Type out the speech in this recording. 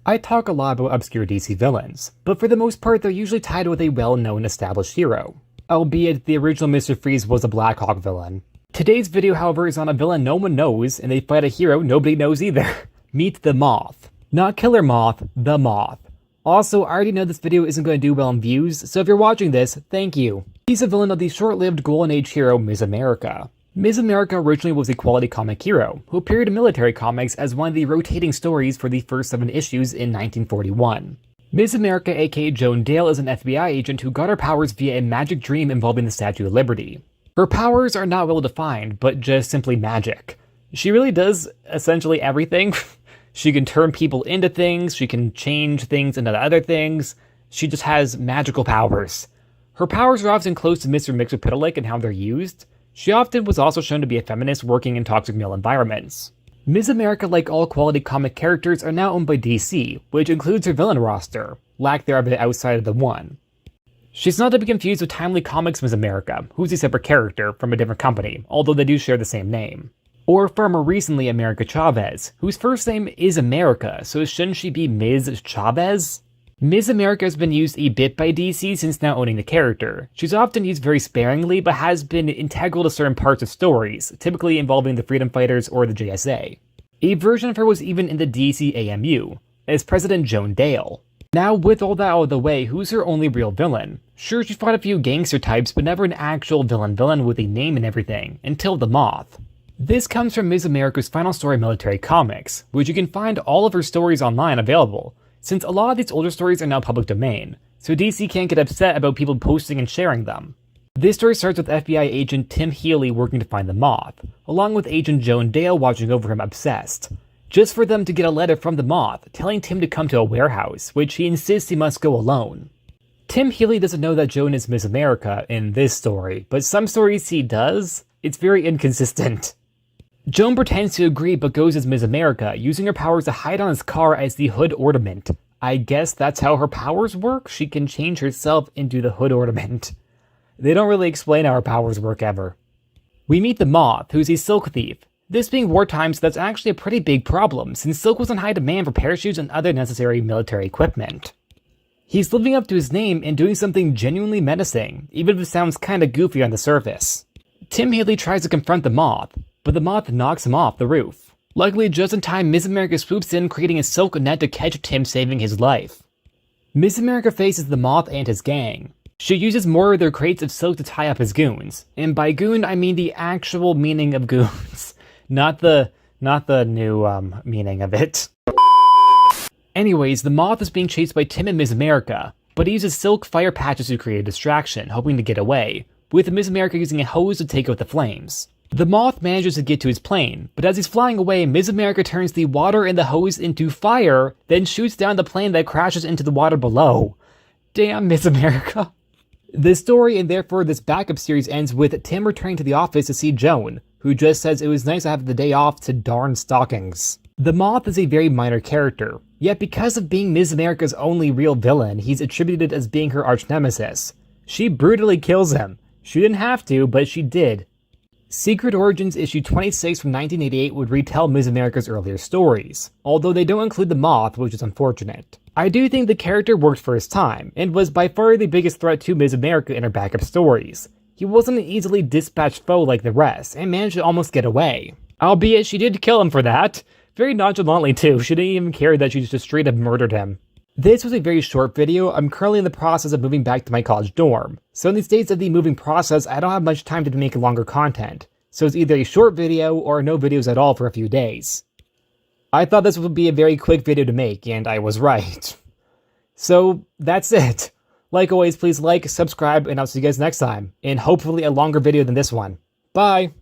I talk a lot about obscure DC villains, but for the most part they're usually tied with a well-known established hero, albeit the original Mr. Freeze was a Blackhawk villain. Today's video, however, is on a villain no one knows, and they fight a hero nobody knows either. Meet the Moth. Not Killer Moth, the Moth. Also, I already know this video isn't going to do well in views, so if you're watching this, thank you. He's a villain of the short-lived Golden Age hero Ms. America. Ms. America originally was a quality comic hero, who appeared in military comics as one of the rotating stories for the first 7 issues in 1941. Ms. America, aka Joan Dale, is an FBI agent who got her powers via a magic dream involving the Statue of Liberty. Her powers are not well defined, but just simply magic. She really does essentially everything. She can turn people into things, she can change things into other things, she just has magical powers. Her powers are often close to Mr. Mxyzptlk in how they're used. She often was also shown to be a feminist working in toxic male environments. Ms. America, like all quality comic characters, are now owned by DC, which includes her villain roster, lack thereof outside of the one. She's not to be confused with Timely Comics Ms. America, who's a separate character from a different company, although they do share the same name. Or far more recently America Chavez, whose first name is America, so shouldn't she be Ms. Chavez? Ms. America has been used a bit by DC since now owning the character. She's often used very sparingly, but has been integral to certain parts of stories, typically involving the Freedom Fighters or the JSA. A version of her was even in the DC AMU, as President Joan Dale. Now with all that out of the way, who's her only real villain? Sure, she fought a few gangster types, but never an actual villain with a name and everything, until the Moth. This comes from Ms. America's final story Military Comics, which you can find all of her stories online available, since a lot of these older stories are now public domain, so DC can't get upset about people posting and sharing them. This story starts with FBI agent Tim Healy working to find the Moth, along with agent Joan Dale watching over him obsessed, just for them to get a letter from the Moth telling Tim to come to a warehouse, which he insists he must go alone. Tim Healy doesn't know that Joan is Ms. America in this story, but some stories he does. It's very inconsistent. Joan pretends to agree but goes as Ms. America, using her powers to hide on his car as the Hood Ornament. I guess that's how her powers work? She can change herself into the Hood Ornament. They don't really explain how her powers work ever. We meet the Moth, who's a silk thief. This being wartime, so that's actually a pretty big problem, since silk was in high demand for parachutes and other necessary military equipment. He's living up to his name and doing something genuinely menacing, even if it sounds kinda goofy on the surface. Tim Healy tries to confront the Moth, but the Moth knocks him off the roof. Luckily, just in time, Ms. America swoops in, creating a silk net to catch Tim, saving his life. Ms. America faces the Moth and his gang. She uses more of their crates of silk to tie up his goons, and by goon I mean the actual meaning of goons, not the new meaning of it. Anyways, the Moth is being chased by Tim and Ms. America, but he uses silk fire patches to create a distraction, hoping to get away, with Ms. America using a hose to take out the flames. The Moth manages to get to his plane, but as he's flying away, Ms. America turns the water in the hose into fire, then shoots down the plane that crashes into the water below. Damn, Ms. America. The story, and therefore this backup series, ends with Tim returning to the office to see Joan, who just says it was nice to have the day off to darn stockings. The Moth is a very minor character, yet because of being Ms. America's only real villain, he's attributed as being her arch-nemesis. She brutally kills him. She didn't have to, but she did. Secret Origins issue 26 from 1988 would retell Ms. America's earlier stories, although they don't include the Moth, which is unfortunate. I do think the character worked for his time, and was by far the biggest threat to Ms. America in her backup stories. He wasn't an easily dispatched foe like the rest, and managed to almost get away. Albeit she did kill him for that. Very nonchalantly too, she didn't even care that she just straight up murdered him. This was a very short video. I'm currently in the process of moving back to my college dorm, so in these days of the moving process, I don't have much time to make longer content, so it's either a short video or no videos at all for a few days. I thought this would be a very quick video to make, and I was right. So that's it. Like always, please like, subscribe, and I'll see you guys next time, in hopefully a longer video than this one. Bye!